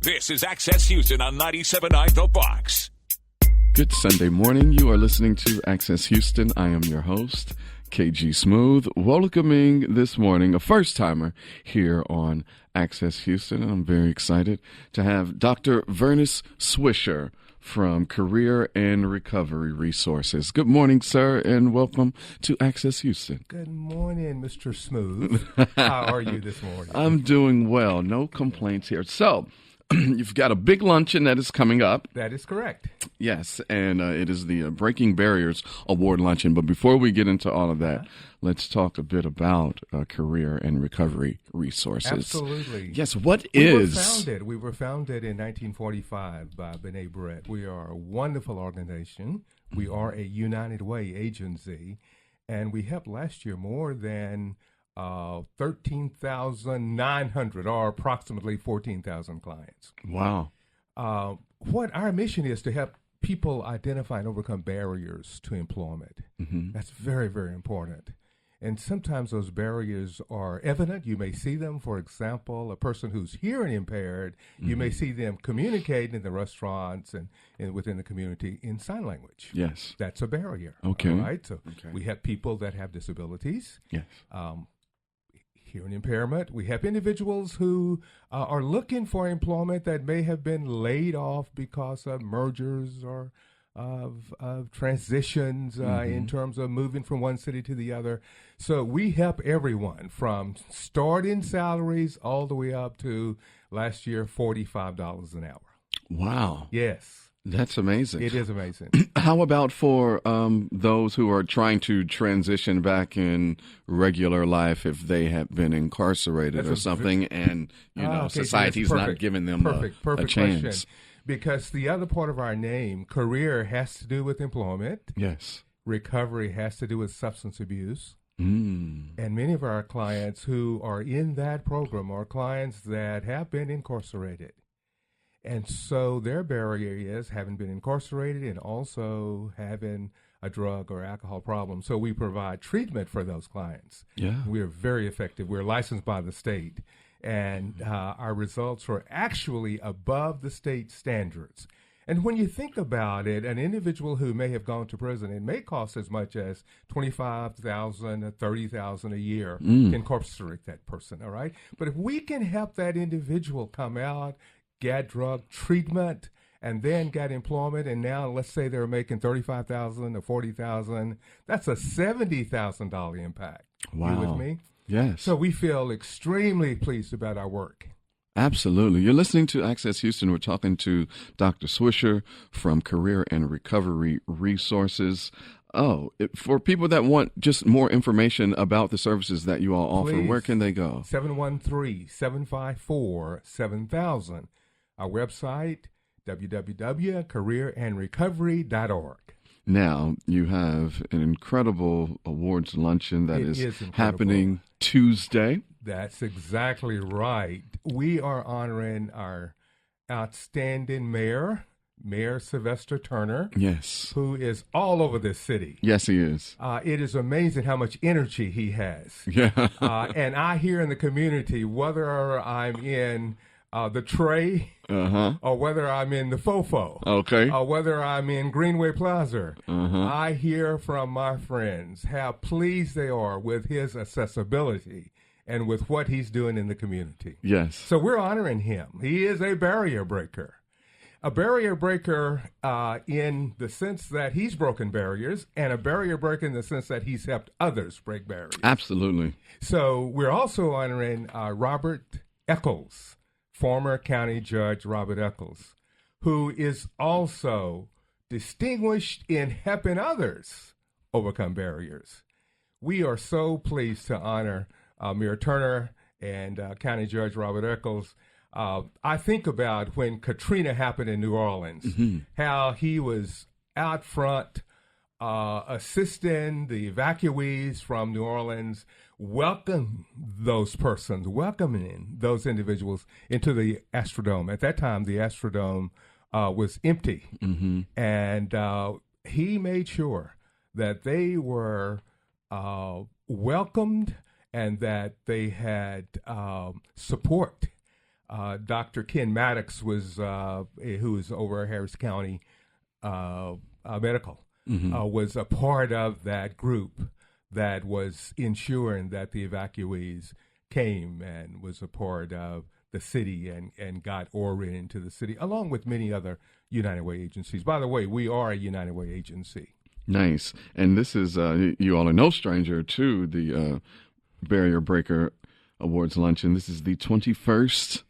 This is Access Houston on 97.9 The Fox. Good Sunday morning. You are listening to Access Houston. I am your host, KG Smooth, welcoming this morning a first-timer here on Access Houston. And I'm very excited to have Dr. Vernus Swisher from Career and Recovery Resources. Good morning, sir, and welcome to Access Houston. Good morning, Mr. Smooth. How are you this morning? I'm doing well. No complaints here. So, you've got a big luncheon that is coming up. That is correct. Yes, and it is the Breaking Barriers Award Luncheon. But before we get into all of that, let's talk a bit about Career and Recovery Resources. Absolutely. Yes, what We is? were founded in 1945 by B'nai B'rith. We are a wonderful organization. We are a United Way agency, and we helped last year more than 13,900 or approximately 14,000 clients. Wow. What our mission is to help people identify and overcome barriers to employment. Mm-hmm. That's very, very important. And sometimes those barriers are evident. You may see them, for example, a person who's hearing impaired, you may see them communicating in the restaurants and within the community in sign language. Yes. That's a barrier. Okay. All right. So we have people that have disabilities. Yes. Hearing impairment. We have individuals who are looking for employment that may have been laid off because of mergers or of transitions in terms of moving from one city to the other. So we help everyone from starting salaries all the way up to last year, $45 an hour. Wow. Yes. That's amazing. It is amazing. How about for those who are trying to transition back in regular life if they have been incarcerated or something and, society's not giving them a chance? Question. Because the other part of our name, career, has to do with employment. Yes. Recovery has to do with substance abuse. Mm. And many of our clients who are in that program are clients that have been incarcerated. And so their barrier is having been incarcerated and also having a drug or alcohol problem. So we provide treatment for those clients. Yeah. We are very effective. We're licensed by the state. And our results are actually above the state standards. And when you think about it, an individual who may have gone to prison, it may cost as much as $25,000 or $30,000 a year to incarcerate that person, all right? But if we can help that individual come out, get drug treatment, and then get employment, and now let's say they're making $35,000 or $40,000, that's a $70,000 impact. Wow. You with me? Yes. So we feel extremely pleased about our work. Absolutely. You're listening to Access Houston. We're talking to Dr. Swisher from Career and Recovery Resources. For people that want just more information about the services that you all offer, where can they go? 713-754-7000. Our website, www.careerandrecovery.org. Now, you have an incredible awards luncheon that is happening Tuesday. That's exactly right. We are honoring our outstanding mayor, Mayor Sylvester Turner. Yes. Who is all over this city. Yes, he is. It is amazing how much energy he has. Yeah. And I hear in the community, whether I'm in the Tray, or whether I'm in the Fofo, or whether I'm in Greenway Plaza, I hear from my friends how pleased they are with his accessibility and with what he's doing in the community. Yes. So we're honoring him. He is a barrier breaker. A barrier breaker in the sense that he's broken barriers, and a barrier breaker in the sense that he's helped others break barriers. Absolutely. So we're also honoring Robert Eckels, former county judge Robert Eckels, who is also distinguished in helping others overcome barriers. We are so pleased to honor Mayor Turner and County Judge Robert Eckels. I think about when Katrina happened in New Orleans, how he was out front assisting the evacuees from New Orleans, welcoming those individuals into the Astrodome. At that time, the Astrodome was empty, and he made sure that they were welcomed and that they had support Dr. Ken Maddox was, who is over Harris County Medical, was a part of that group that was ensuring that the evacuees came and was a part of the city and got order into the city, along with many other United Way agencies. By the way, we are a United Way agency. Nice. And this is, you all are no stranger to the Barrier Breaker Awards Luncheon. This is the 21st.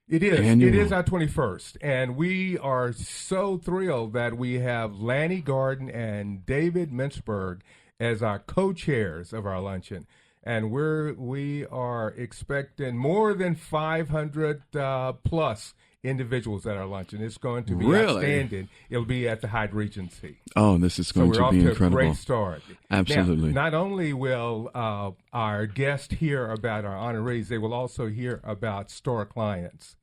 It is. Annual. It is our 21st. And we are so thrilled that we have Lanny Garden and David Mintzberg as our co-chairs of our luncheon. And we are expecting more than 500 plus individuals at our luncheon. It's going to be outstanding. It'll be at the Hyatt Regency. Oh, this is going to be incredible. We're off to a great start. Absolutely. Now, not only will our guests hear about our honorees, they will also hear about store clients.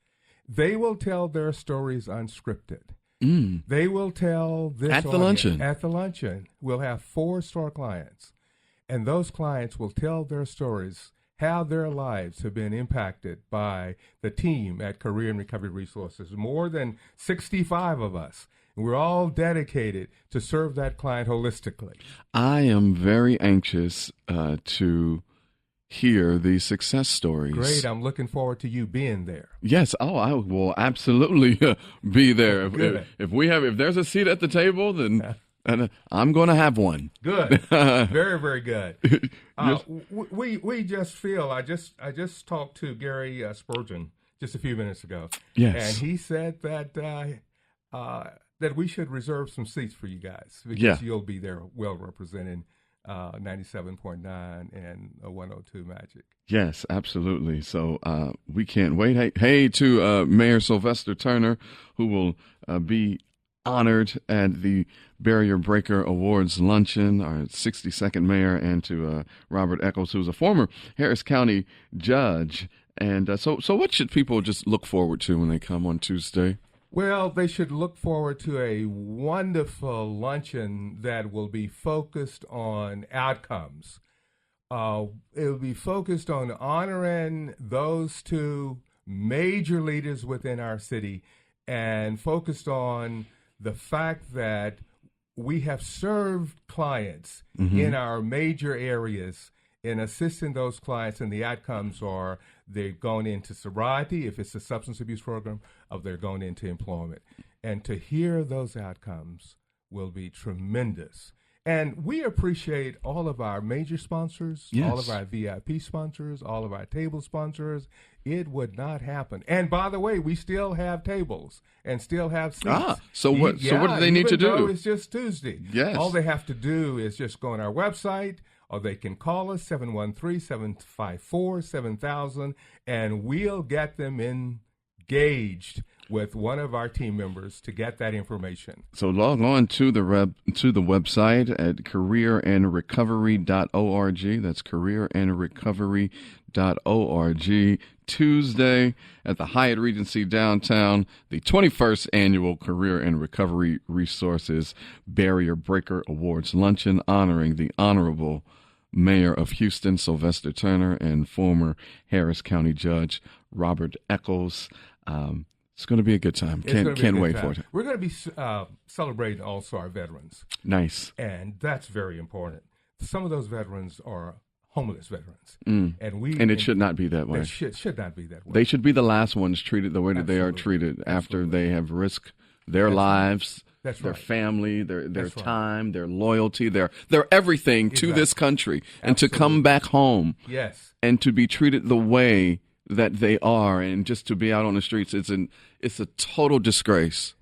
They will tell their stories unscripted. They will tell this at the luncheon. At the luncheon, we'll have 4 store clients, and those clients will tell their stories, how their lives have been impacted by the team at Career and Recovery Resources. More than 65 of us. And we're all dedicated to serve that client holistically. I am very anxious to hear the success stories. Great. I'm looking forward to you being there. Yes. Oh, I will absolutely be there. Good. If there's a seat at the table, then and I'm going to have one. Good. Very, very good. Yes. We just feel, I just talked to Gary Spurgeon just a few minutes ago. Yes. And he said that that we should reserve some seats for you guys because you'll be there well representing 97.9 and 102 Magic. Yes, absolutely. So we can't wait. Hey to Mayor Sylvester Turner, who will be honored at the Barrier Breaker Awards Luncheon, our 62nd mayor, and to Robert Eckels, who's a former Harris County judge. And so what should people just look forward to when they come on Tuesday? Well, they should look forward to a wonderful luncheon that will be focused on outcomes. It will be focused on honoring those 2 major leaders within our city and focused on the fact that we have served clients in our major areas in assisting those clients, and the outcomes are they're going into sobriety, if it's a substance abuse program, or they're going into employment. And to hear those outcomes will be tremendous. And we appreciate all of our major sponsors, all of our VIP sponsors, all of our table sponsors. It would not happen. And by the way, we still have tables and still have seats. So what do they need to do? Though it's just Tuesday. Yes. All they have to do is just go on our website, or they can call us 713-754-7000, and we'll get them engaged with one of our team members to get that information. So log on to the website at careerandrecovery.org. That's careerandrecovery.org. Tuesday at the Hyatt Regency downtown, the 21st Annual Career and Recovery Resources Barrier Breaker Awards Luncheon, honoring the Honorable Mayor of Houston, Sylvester Turner, and former Harris County Judge Robert Eckels. It's going to be a good time. Can't wait for it. We're going to be celebrating also our veterans. Nice. And that's very important. Some of those veterans are homeless veterans. And it should not be that way. It should not be that way. They should be the last ones treated the way that they are treated after they have risked their lives, their family, their time, their loyalty, their everything to this country, and to come back home. Yes. And to be treated the way that they are, and just to be out on the streets, it's a total disgrace.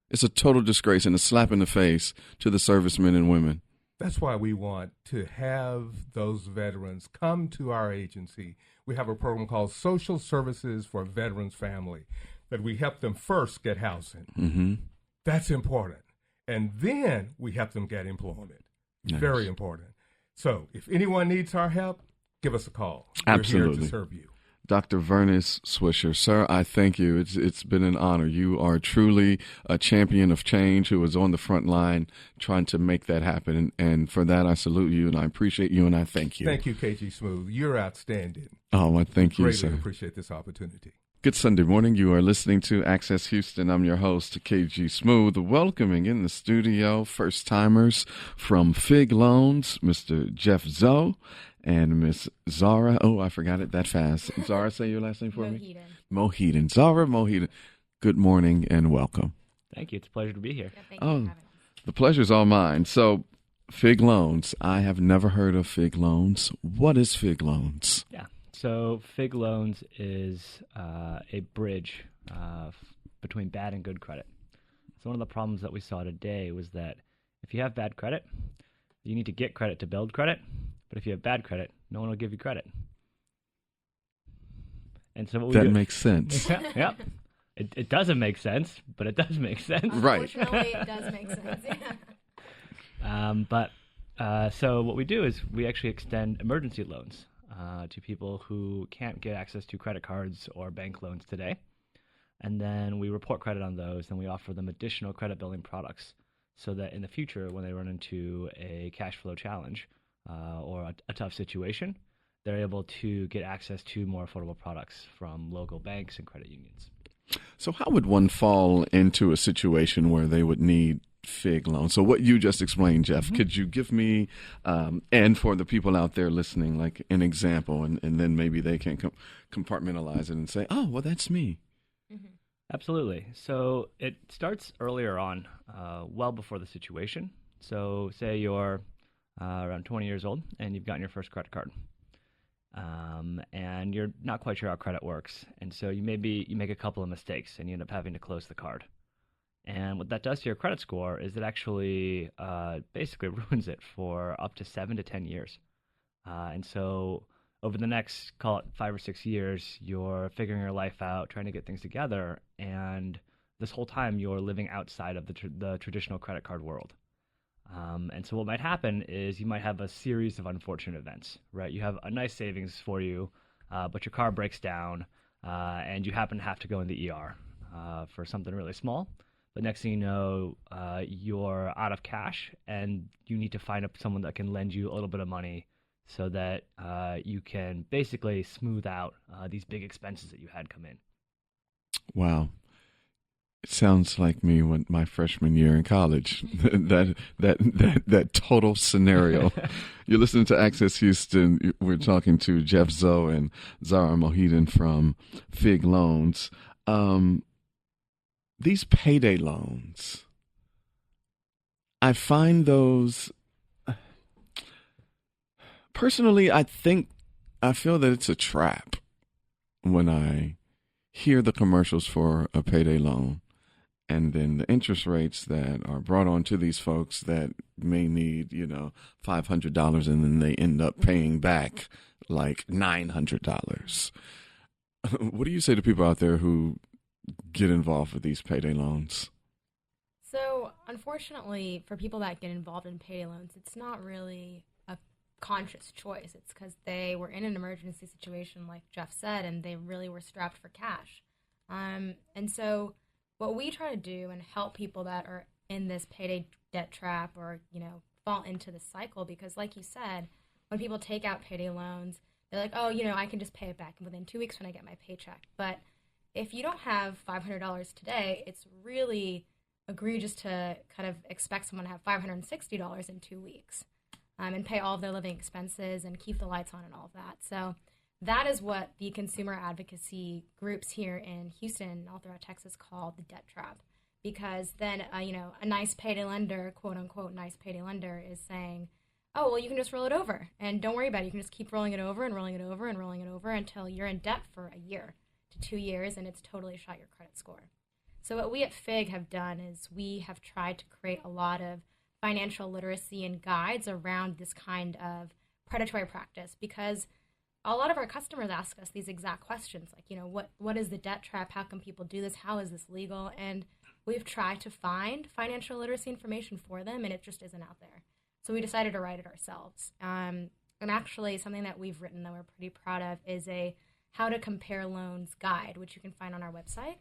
It's a total disgrace and a slap in the face to the servicemen and women. That's why we want to have those veterans come to our agency. We have a program called Social Services for Veterans Family, that we help them first get housing. That's important. And then we help them get employment. Nice. Very important. So if anyone needs our help, give us a call. Absolutely. We're here to serve you. Dr. Vernus Swisher, sir, I thank you. It's been an honor. You are truly a champion of change who is on the front line trying to make that happen. And for that, I salute you, and I appreciate you, and I thank you. Thank you, KG Smooth. You're outstanding. Oh, well, thank you, sir. Greatly appreciate this opportunity. Good Sunday morning. You are listening to Access Houston. I'm your host, KG Smooth, welcoming in the studio first-timers from Fig Loans, Mr. Jeff Zhou and Miss Zara. Oh, I forgot it that fast. Zara, say your last name for me. Mohidin. Zara Mohidin. Good morning and welcome. Thank you. It's a pleasure to be here. Yeah, thank you for having us. The pleasure's all mine. So, Fig Loans. I have never heard of Fig Loans. What is Fig Loans? Yeah. So Fig Loans is a bridge between bad and good credit. So one of the problems that we saw today was that if you have bad credit, you need to get credit to build credit. But if you have bad credit, no one will give you credit. And so what we do, makes sense. Yeah. It doesn't make sense, but it does make sense. Right. Unfortunately, it does make sense. Yeah. So what we do is we actually extend emergency loans to people who can't get access to credit cards or bank loans today. And then we report credit on those, and we offer them additional credit building products so that in the future, when they run into a cash flow challenge or a tough situation, they're able to get access to more affordable products from local banks and credit unions. So how would one fall into a situation where they would need Fig Loan? So what you just explained, Jeff, could you give me, and for the people out there listening, like an example, and then maybe they can compartmentalize it and say, oh, well, that's me. Mm-hmm. Absolutely. So it starts earlier on, well before the situation. So say you're around 20 years old and you've gotten your first credit card. And you're not quite sure how credit works. And so you make a couple of mistakes and you end up having to close the card. And what that does to your credit score is it actually basically ruins it for up to 7 to 10 years. And so over the next, call it 5 or 6 years, you're figuring your life out, trying to get things together. And this whole time you're living outside of the traditional credit card world. And so what might happen is you might have a series of unfortunate events, right? You have a nice savings for you, but your car breaks down and you happen to have to go in the ER for something really small. But next thing you know, you're out of cash and you need to find someone that can lend you a little bit of money so that you can basically smooth out these big expenses that you had come in. Wow. It sounds like me when my freshman year in college. that total scenario. You're listening to Access Houston. We're talking to Jeff Zhou and Zara Mohidin from Fig Loans. These payday loans, I find those personally. I feel that it's a trap when I hear the commercials for a payday loan. And then the interest rates that are brought on to these folks that may need, $500, and then they end up paying back like $900. What do you say to people out there who get involved with these payday loans? So, unfortunately, for people that get involved in payday loans, it's not really a conscious choice. It's because they were in an emergency situation, like Jeff said, and they really were strapped for cash. And so what we try to do and help people that are in this payday debt trap or, fall into this cycle, because like you said, when people take out payday loans, they're like, oh, I can just pay it back within 2 weeks when I get my paycheck. But if you don't have $500 today, it's really egregious to kind of expect someone to have $560 in 2 weeks and pay all of their living expenses and keep the lights on and all of that. So that is what the consumer advocacy groups here in Houston and all throughout Texas call the debt trap. Because then, a nice payday lender, quote unquote, nice payday lender is saying, oh, well, you can just roll it over and don't worry about it. You can just keep rolling it over and rolling it over and rolling it over until you're in debt for a year to 2 years and it's totally shot your credit score. So what we at FIG have done is we have tried to create a lot of financial literacy and guides around this kind of predatory practice, because a lot of our customers ask us these exact questions, like, what is the debt trap? How can people do this? How is this legal? And we've tried to find financial literacy information for them, and it just isn't out there. So we decided to write it ourselves. And actually, something that we've written that we're pretty proud of is a how to compare loans guide, which you can find on our website.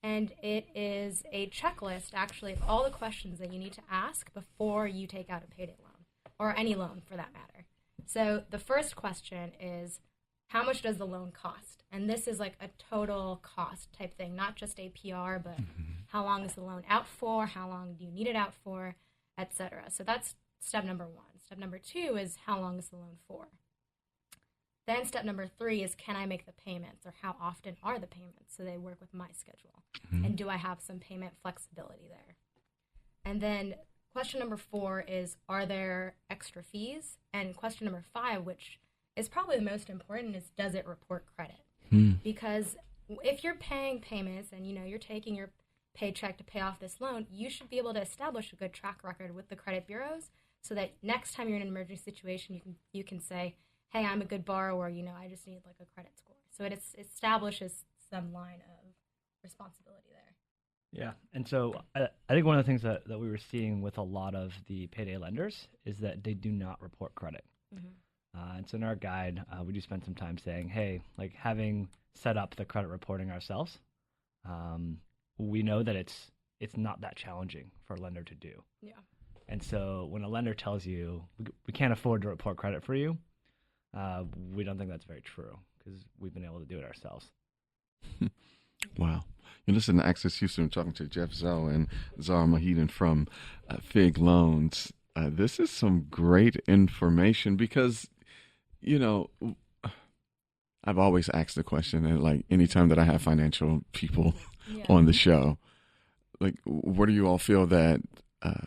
And it is a checklist, actually, of all the questions that you need to ask before you take out a payday loan, or any loan for that matter. So the first question is, how much does the loan cost? And this is like a total cost type thing, not just APR, but how long is the loan out for? How long do you need it out for, et cetera. So that's step number 1. Step number 2 is how long is the loan for? Then step number 3 is, can I make the payments, or how often are the payments so they work with my schedule? And do I have some payment flexibility there? And then question number 4 is, are there extra fees? And question number 5, which is probably the most important, is, does it report credit? Because if you're paying payments and you're taking your paycheck to pay off this loan, you should be able to establish a good track record with the credit bureaus so that next time you're in an emergency situation, you can say, hey, I'm a good borrower, I just need like a credit score. So it establishes some line of responsibility there. Yeah, and so I think one of the things that we were seeing with a lot of the payday lenders is that they do not report credit. And so in our guide, we do spend some time saying, hey, like having set up the credit reporting ourselves, we know that it's not that challenging for a lender to do. Yeah. And so when a lender tells you, we can't afford to report credit for you, we don't think that's very true because we've been able to do it ourselves. Wow. You listen to Access Houston. I'm talking to Jeff Zhou and Zara Mohidin from Fig Loans. This is some great information because, I've always asked the question, and like anytime that I have financial people on the show, like, where do you all feel that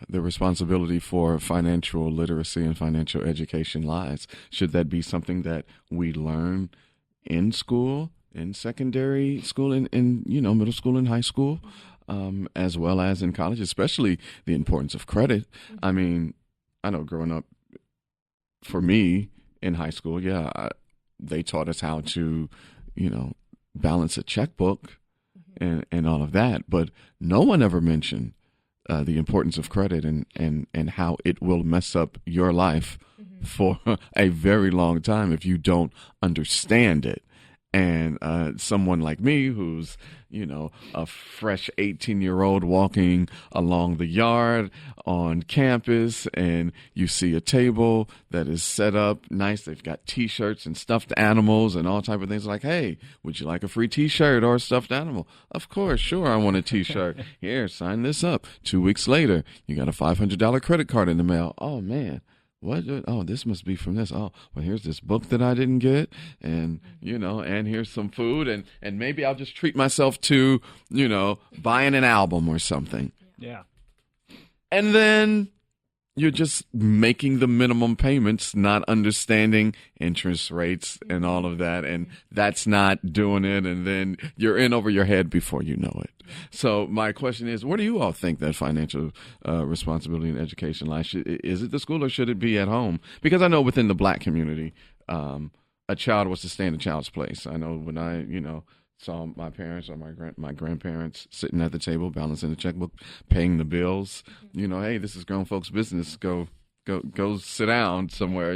the responsibility for financial literacy and financial education lies? Should that be something that we learn in school, in secondary school, in middle school and high school, as well as in college, especially the importance of credit? I mean, I know growing up, for me in high school, they taught us how to, balance a checkbook and all of that, but no one ever mentioned the importance of credit and how it will mess up your life for a very long time if you don't understand it. And someone like me who's, a fresh 18-year-old walking along the yard on campus, and you see a table that is set up nice. They've got T-shirts and stuffed animals and all type of things. Like, hey, would you like a free T-shirt or a stuffed animal? Of course, sure, I want a T-shirt. Here, sign this up. 2 weeks later, you got a $500 credit card in the mail. Oh, man. What? Oh, this must be from this. Oh, well, here's this book that I didn't get, and and here's some food, and maybe I'll just treat myself to, buying an album or something. Yeah. And then you're just making the minimum payments, not understanding interest rates and all of that, and that's not doing it, and then you're in over your head before you know it. So my question is, where do you all think that financial responsibility and education lies? Is it the school or should it be at home? Because I know within the Black community, a child was to stay in a child's place. I know when I, saw my parents or my grandparents sitting at the table, balancing the checkbook, paying the bills, hey, this is grown folks' business. Go sit down somewhere,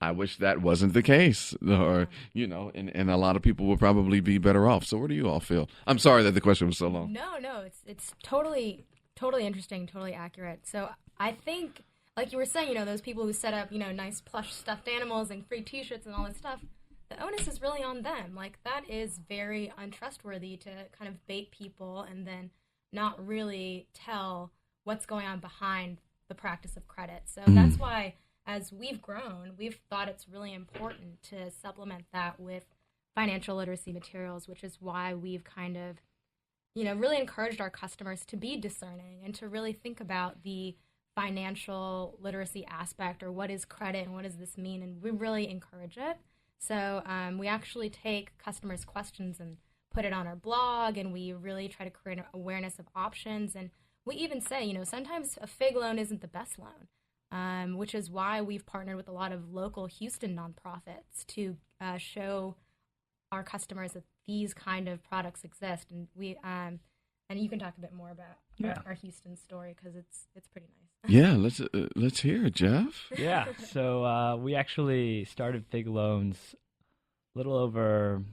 I wish that wasn't the case, or, and a lot of people will probably be better off. So where do you all feel? I'm sorry that the question was so long. No, it's totally interesting, totally accurate. So I think, like you were saying, those people who set up, nice plush stuffed animals and free T-shirts and all this stuff, the onus is really on them. Like, that is very untrustworthy to kind of bait people and then not really tell what's going on behind the practice of credit. So that's why, as we've grown, we've thought it's really important to supplement that with financial literacy materials, which is why we've kind of, really encouraged our customers to be discerning and to really think about the financial literacy aspect, or what is credit and what does this mean, and we really encourage it. So we actually take customers' questions and put it on our blog, and we really try to create an awareness of options. And we even say, sometimes a FIG loan isn't the best loan, which is why we've partnered with a lot of local Houston nonprofits to show our customers that these kind of products exist. And we and you can talk a bit more about our Houston story, because it's pretty nice. Yeah, let's hear it, Jeff. Yeah, so we actually started Fig Loans a little over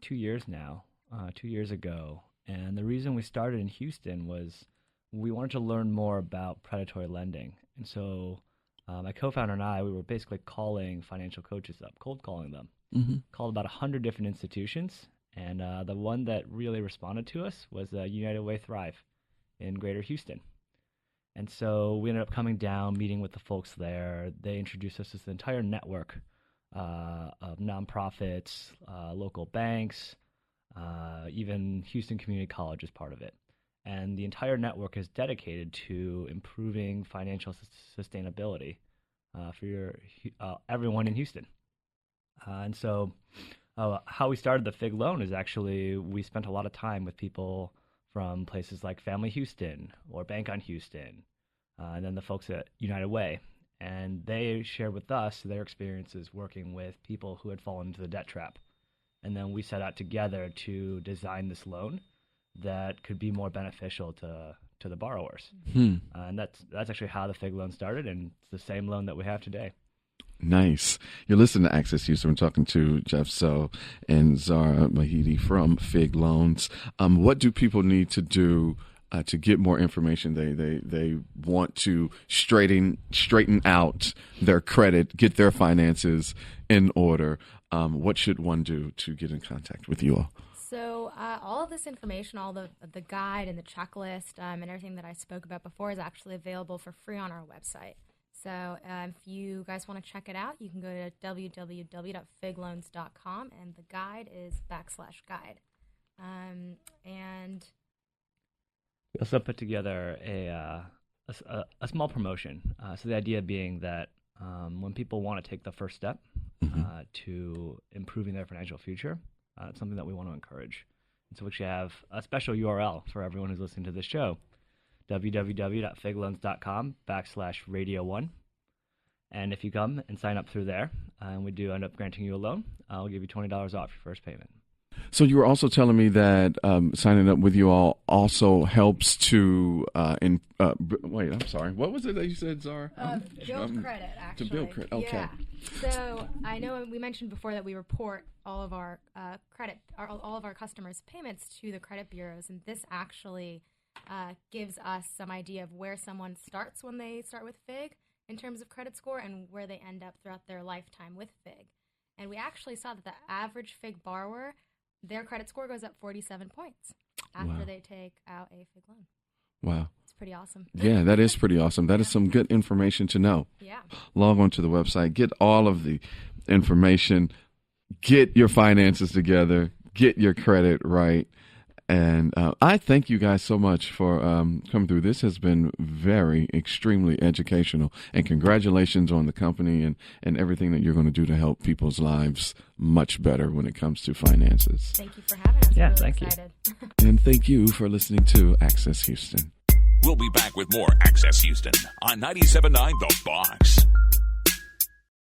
2 years now, 2 years ago. And the reason we started in Houston was we wanted to learn more about predatory lending. And so my co-founder and I, we were basically calling financial coaches up, cold calling them. Called about 100 different institutions, and the one that really responded to us was United Way Thrive in Greater Houston. And so we ended up coming down, meeting with the folks there. They introduced us to the entire network of nonprofits, local banks, even Houston Community College is part of it. And the entire network is dedicated to improving financial sustainability for everyone in Houston. And so how we started the FIG loan is actually we spent a lot of time with people from places like Family Houston or Bank on Houston, and then the folks at United Way. And they shared with us their experiences working with people who had fallen into the debt trap. And then we set out together to design this loan that could be more beneficial to the borrowers. And that's actually how the FIG loan started, and it's the same loan that we have today. Nice. You're listening to Access Houston. We're talking to Zhou and Zara Mohidin from FIG Loans. What do people need to do to get more information? They want to straighten out their credit, get their finances in order. What should one do to get in contact with you all? So all of this information, all the guide and the checklist and everything that I spoke about before is actually available for free on our website. So if you guys want to check it out, you can go to www.figloans.com, and the guide is /guide. And we also put together a small promotion. So the idea being that when people want to take the first step to improving their financial future, it's something that we want to encourage. And so we actually have a special URL for everyone who's listening to this show, www.figloans.com/radio1. And if you come and sign up through there, and we do end up granting you a loan, I'll give you $20 off your first payment. So you were also telling me that signing up with you all also helps to wait, I'm sorry. What was it that you said, Zara? Build credit, actually. To build credit, okay. Yeah. So I know we mentioned before that we report all of our all of our customers' payments to the credit bureaus, and this actually gives us some idea of where someone starts when they start with FIG in terms of credit score and where they end up throughout their lifetime with FIG. And we actually saw that the average FIG borrower, their credit score goes up 47 points after they take out a FIG loan. Wow. It's pretty awesome. Yeah, that is pretty awesome. That is some good information to know. Yeah. Log on to the website, get all of the information, get your finances together, get your credit right. And I thank you guys so much for coming through. This has been extremely educational. And congratulations on the company and everything that you're going to do to help people's lives much better when it comes to finances. Thank you for having us. Yeah, We're really thank you. excited. And thank you for listening to Access Houston. We'll be back with more Access Houston on 97.9 The Box.